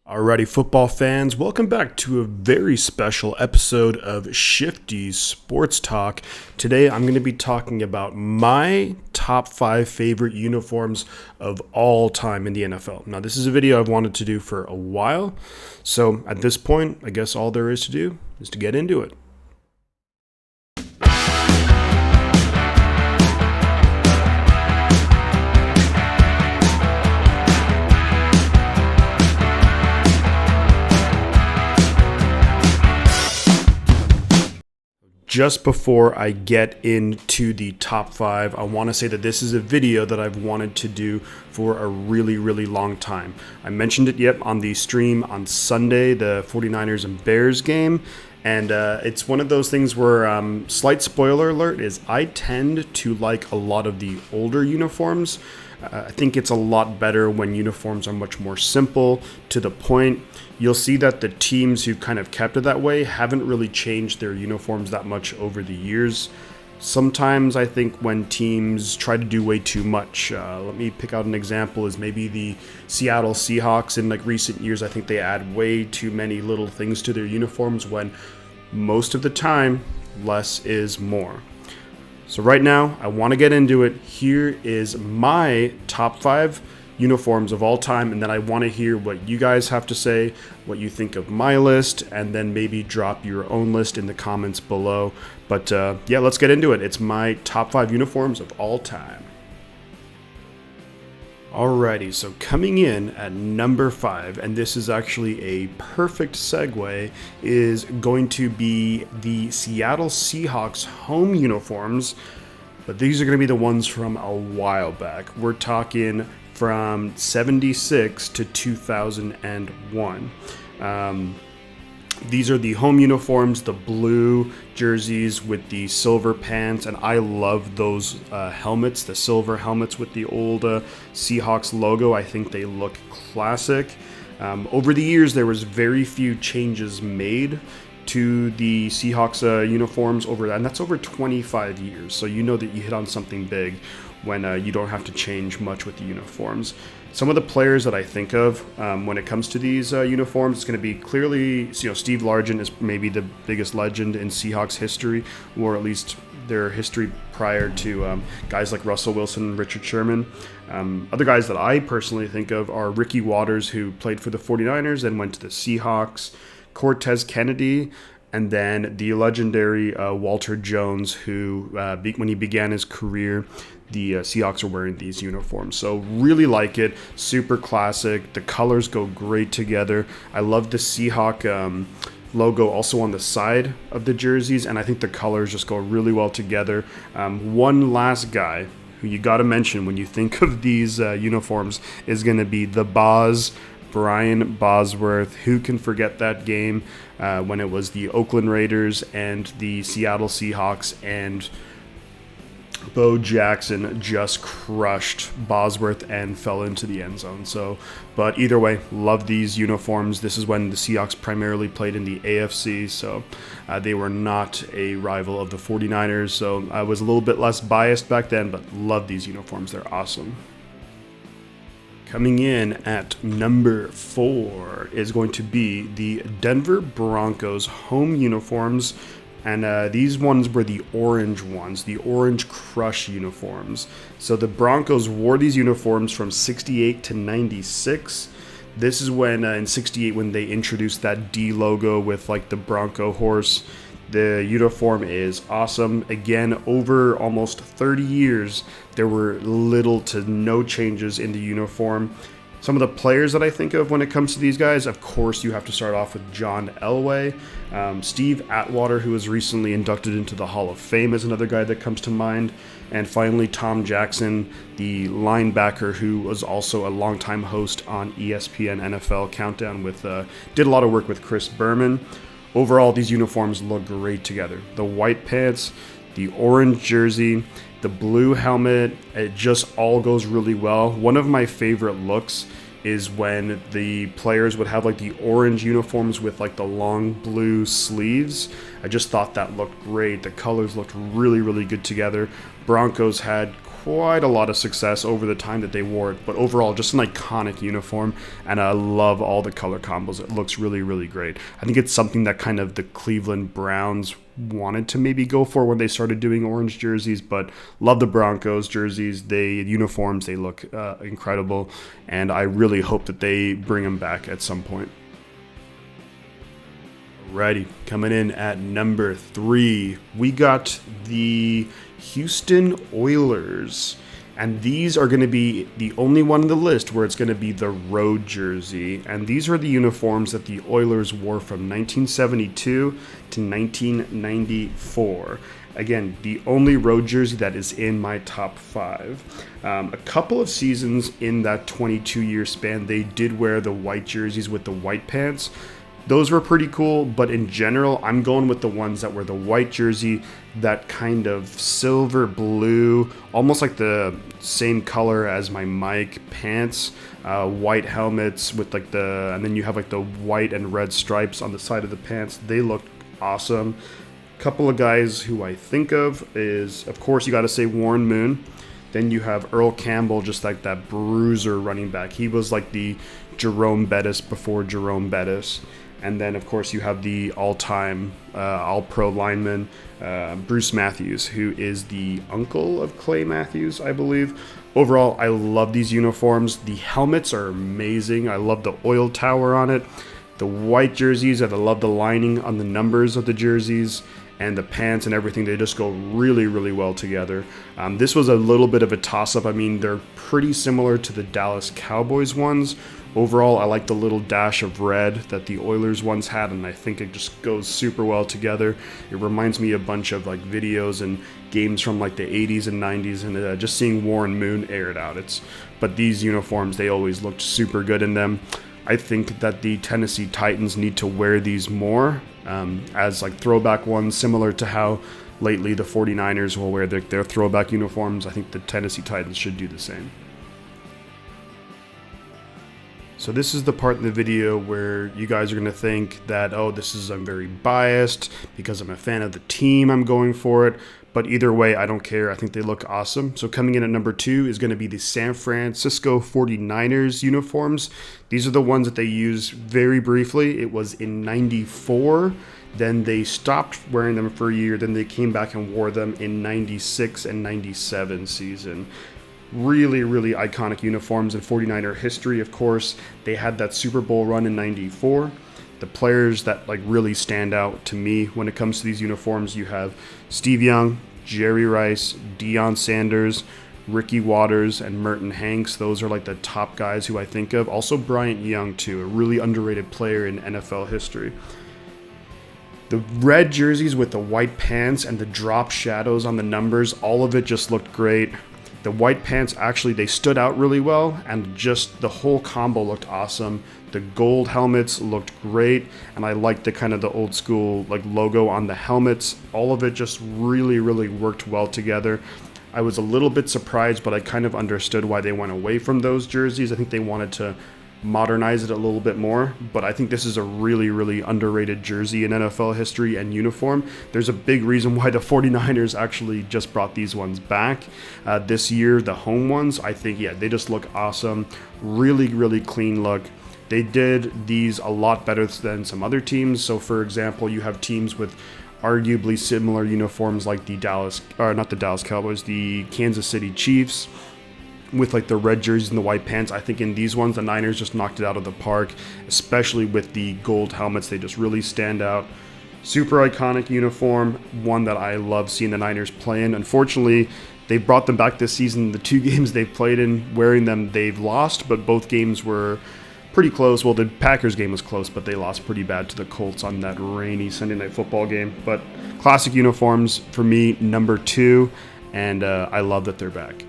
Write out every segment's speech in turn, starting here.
Alrighty, football fans, welcome back to a very special episode of Shifty's Sports Talk. Today I'm going to be talking about my top 5 favorite uniforms of all time in the NFL. Now, this is a video I've wanted to do for a while, so at this point, I guess all there is to do is to get into it. Just before I get into the top 5, I want to say that this is a video that I've wanted to do for a really long time. I mentioned it on the stream on Sunday, the 49ers and Bears game, and it's one of those things where, slight spoiler alert, is I tend to like a lot of the older uniforms. I think it's a lot better when uniforms are much more simple, to the point. You'll see that the teams who've kind of kept it that way haven't really changed their uniforms that much over the years. Sometimes I think when teams try to do way too much, let me pick out an example, is maybe the Seattle Seahawks. In recent years, I think they add way too many little things to their uniforms when most of the time, less is more. So right now, I want to get into it. Here is my top 5 uniforms of all time, and then I want to hear what you guys have to say, what you think of my list, and then maybe drop your own list in the comments below. But yeah, let's get into it. It's my top 5 uniforms of all time. Alrighty, so coming in at number 5, and this is actually a perfect segue, is going to be the Seattle Seahawks home uniforms, but these are going to be the ones from a while back. We're talking from 76 to 2001. These are the home uniforms, the blue jerseys with the silver pants, and I love those helmets, the silver helmets with the old Seahawks logo. I think they look classic. Over the years, there was very few changes made to the Seahawks uniforms and that's over 25 years, so you know that you hit on something big when you don't have to change much with the uniforms. Some of the players that I think of when it comes to these uniforms, it's going to be clearly, Steve Largent is maybe the biggest legend in Seahawks history, or at least their history prior to guys like Russell Wilson and Richard Sherman. Other guys that I personally think of are Ricky Watters, who played for the 49ers and went to the Seahawks, Cortez Kennedy, and then the legendary Walter Jones, who, when he began his career, the Seahawks are wearing these uniforms. So really like it. Super classic. The colors go great together. I love the Seahawk logo also on the side of the jerseys, and I think the colors just go really well together. One last guy who you got to mention when you think of these uniforms is going to be the Boz, Brian Bosworth. Who can forget that game when it was the Oakland Raiders and the Seattle Seahawks, and Bo Jackson just crushed Bosworth and fell into the end zone. But either way, love these uniforms. This is when the Seahawks primarily played in the AFC, so they were not a rival of the 49ers, so I was a little bit less biased back then, but love these uniforms. They're awesome. Coming in at number 4 is going to be the Denver Broncos home uniforms, and these ones were the orange ones, the Orange Crush uniforms. So the Broncos wore these uniforms from 68 to 96. This is when, in 68, when they introduced that D logo with the Bronco horse. The uniform is awesome. Again, over almost 30 years, there were little to no changes in the uniform. Some of the players that I think of when it comes to these guys, of course, you have to start off with John Elway. Steve Atwater, who was recently inducted into the Hall of Fame, is another guy that comes to mind. And finally, Tom Jackson, the linebacker, who was also a longtime host on ESPN NFL Countdown did a lot of work with Chris Berman. Overall, these uniforms look great together. The white pants, the orange jersey, the blue helmet, it just all goes really well. One of my favorite looks is when the players would have the orange uniforms with the long blue sleeves. I just thought that looked great. The colors looked really good together. Broncos had quite a lot of success over the time that they wore it, but overall just an iconic uniform, and I love all the color combos. It looks really, really great. I think it's something that kind of the Cleveland Browns wanted to maybe go for when they started doing orange jerseys, but love the Broncos jerseys. Uniforms, they look incredible, and I really hope that they bring them back at some point. Alrighty, coming in at number 3, we got the Houston Oilers. And these are going to be the only one on the list where it's going to be the road jersey. And these are the uniforms that the Oilers wore from 1972 to 1994. Again, the only road jersey that is in my top 5. A couple of seasons in that 22-year span, they did wear the white jerseys with the white pants. Those were pretty cool, but in general, I'm going with the ones that were the white jersey, that kind of silver blue, almost like the same color as my mic pants, white helmets with like and then you have like the white and red stripes on the side of the pants. They look awesome. Couple of guys who I think of is, of course, you got to say Warren Moon. Then you have Earl Campbell, just like that bruiser running back. He was like the Jerome Bettis before Jerome Bettis. And then, of course, you have the all-time all-pro lineman, Bruce Matthews, who is the uncle of Clay Matthews, I believe. Overall, I love these uniforms. The helmets are amazing. I love the oil tower on it. The white jerseys, and I love the lining on the numbers of the jerseys. And the pants and everything, they just go really, really well together. This was a little bit of a toss-up. I mean, they're pretty similar to the Dallas Cowboys ones. Overall, I like the little dash of red that the Oilers ones had, and I think it just goes super well together. It reminds me a bunch of like videos and games from like the 80s and 90s, and just seeing Warren Moon air it out. But these uniforms, they always looked super good in them. I think that the Tennessee Titans need to wear these more as like throwback ones, similar to how lately the 49ers will wear their throwback uniforms. I think the Tennessee Titans should do the same. So this is the part in the video where you guys are going to think that, oh, I'm very biased because I'm a fan of the team, I'm going for it. But either way, I don't care. I think they look awesome. So coming in at number 2 is going to be the San Francisco 49ers uniforms. These are the ones that they used very briefly. It was in 94. Then they stopped wearing them for a year. Then they came back and wore them in 96 and 97 season. Really, really iconic uniforms in 49er history, of course. They had that Super Bowl run in 94. The players that like really stand out to me when it comes to these uniforms, you have Steve Young, Jerry Rice, Deion Sanders, Ricky Watters, and Merton Hanks. Those are like the top guys who I think of. Also Bryant Young too, a really underrated player in NFL history. The red jerseys with the white pants and the drop shadows on the numbers, all of it just looked great. The white pants, actually, they stood out really well, and just the whole combo looked awesome. The gold helmets looked great, and I liked the kind of the old school like logo on the helmets. All of it just really, really worked well together. I was a little bit surprised, but I kind of understood why they went away from those jerseys. I think they wanted to modernize it a little bit more, but I think this is a really, really underrated jersey in NFL history and uniform. There's a big reason why the 49ers actually just brought these ones back this year, the home ones. I think, yeah, they just look awesome. Really, really clean look. They did these a lot better than some other teams. So, for example, you have teams with arguably similar uniforms like the Kansas City Chiefs, with like the red jerseys and the white pants. I think in these ones, the Niners just knocked it out of the park, especially with the gold helmets. They just really stand out. Super iconic uniform, one that I love seeing the Niners play in. Unfortunately, they brought them back this season. The 2 games they've played in wearing them, they've lost, but both games were pretty close. Well, the Packers game was close, but they lost pretty bad to the Colts on that rainy Sunday Night Football game. But classic uniforms for me, number 2, and I love that they're back.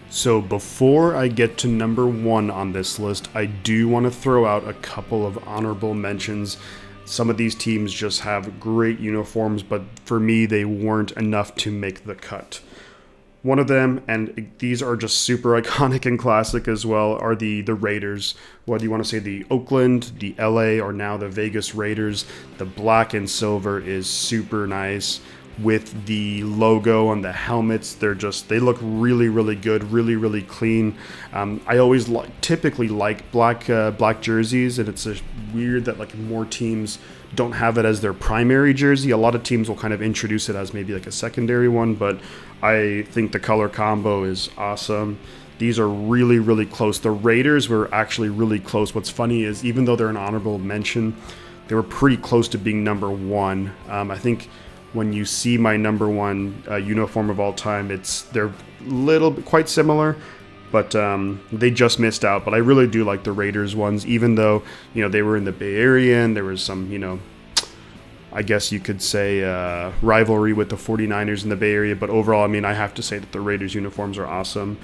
So before I get to number 1 on this list, I do want to throw out a couple of honorable mentions. Some of these teams just have great uniforms, but for me, they weren't enough to make the cut. One of them, and these are just super iconic and classic as well, are the Raiders. Whether you want to say the Oakland, the LA, or now the Vegas Raiders, the black and silver is super nice. with the logo on the helmets. They look really, really good, really, really clean. I always typically like black jerseys, and it's weird that like more teams don't have it as their primary jersey. A lot of teams will kind of introduce it as maybe like a secondary one, but I think the color combo is awesome. These are really, really close. The Raiders were actually really close. What's funny is even though they're an honorable mention, they were pretty close to being number one. I think when you see my number one uniform of all time, they're quite similar, but they just missed out. But I really do like the Raiders ones, even though they were in the Bay Area and there was some I guess you could say rivalry with the 49ers in the Bay Area. But overall, I mean, I have to say that the Raiders uniforms are awesome.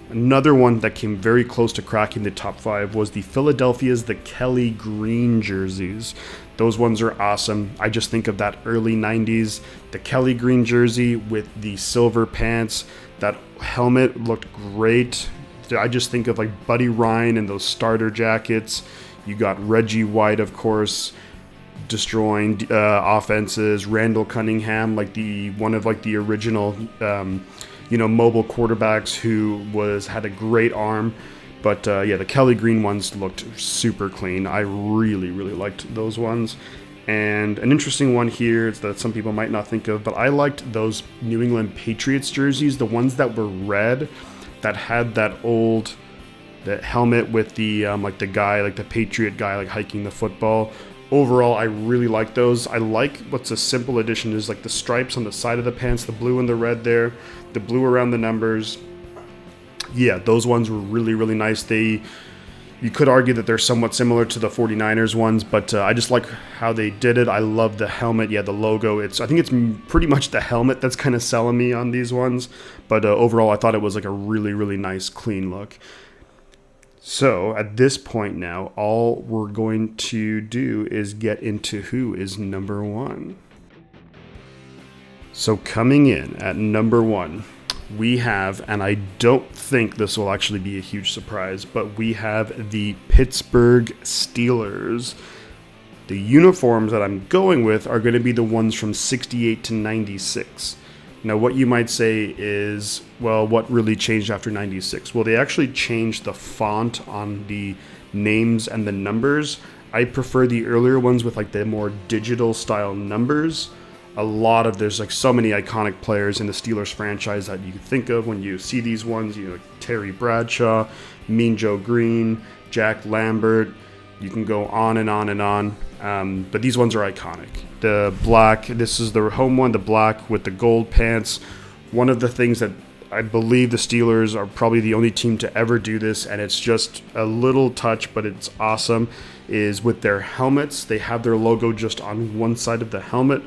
Another one that came very close to cracking the top 5 was the Kelly green jerseys. Those ones are awesome. I just think of that early 90s, the Kelly green jersey with the silver pants. That helmet looked great. I just think of like Buddy Ryan and those starter jackets. You got Reggie White, of course, destroying offenses. Randall Cunningham, one of the original mobile quarterbacks who had a great arm. But the Kelly green ones looked super clean. I really, really liked those ones. And an interesting one here that some people might not think of, but I liked those New England Patriots jerseys, the ones that were red, that had that helmet with the the Patriot guy hiking the football. Overall, I really like those. I like what's a simple addition is like the stripes on the side of the pants, the blue and the red there, the blue around the numbers. Yeah, those ones were really, really nice. You could argue that they're somewhat similar to the 49ers ones, but I just like how they did it. I love the helmet. Yeah, the logo. I think it's pretty much the helmet that's kind of selling me on these ones. But overall, I thought it was like a really, really nice, clean look. So at this point now, all we're going to do is get into who is number one. So coming in at number one, we have, and I don't think this will actually be a huge surprise, but we have the Pittsburgh Steelers. The uniforms that I'm going with are going to be the ones from 68 to 96. Now, what you might say is, well, what really changed after 96? Well, they actually changed the font on the names and the numbers. I prefer the earlier ones with the more digital style numbers. There's so many iconic players in the Steelers franchise that you can think of when you see these ones, Terry Bradshaw, Mean Joe Green, Jack Lambert. You can go on and on and on. But these ones are iconic. The black, this is the home one, the black with the gold pants. One of the things that I believe the Steelers are probably the only team to ever do this, and it's just a little touch, but it's awesome, is with their helmets. They have their logo just on one side of the helmet.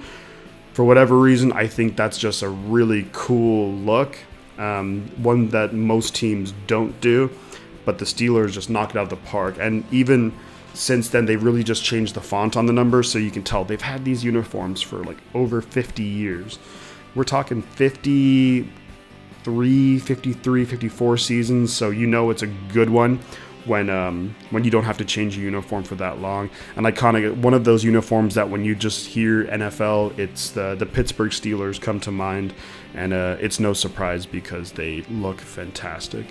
For whatever reason, I think that's just a really cool look. One that most teams don't do, but the Steelers just knock it out of the park. And even since then, they've really just changed the font on the numbers, so you can tell they've had these uniforms for over 50 years. We're talking 53, 54 seasons, so it's a good one when you don't have to change a uniform for that long. And iconic, one of those uniforms that when you just hear NFL, it's the Pittsburgh Steelers come to mind, and it's no surprise because they look fantastic.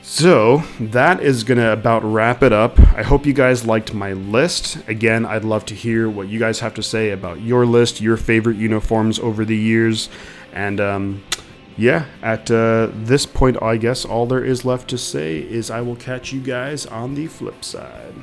So that is going to about wrap it up. I hope you guys liked my list. Again, I'd love to hear what you guys have to say about your list, your favorite uniforms over the years. And at this point, I guess all there is left to say is I will catch you guys on the flip side.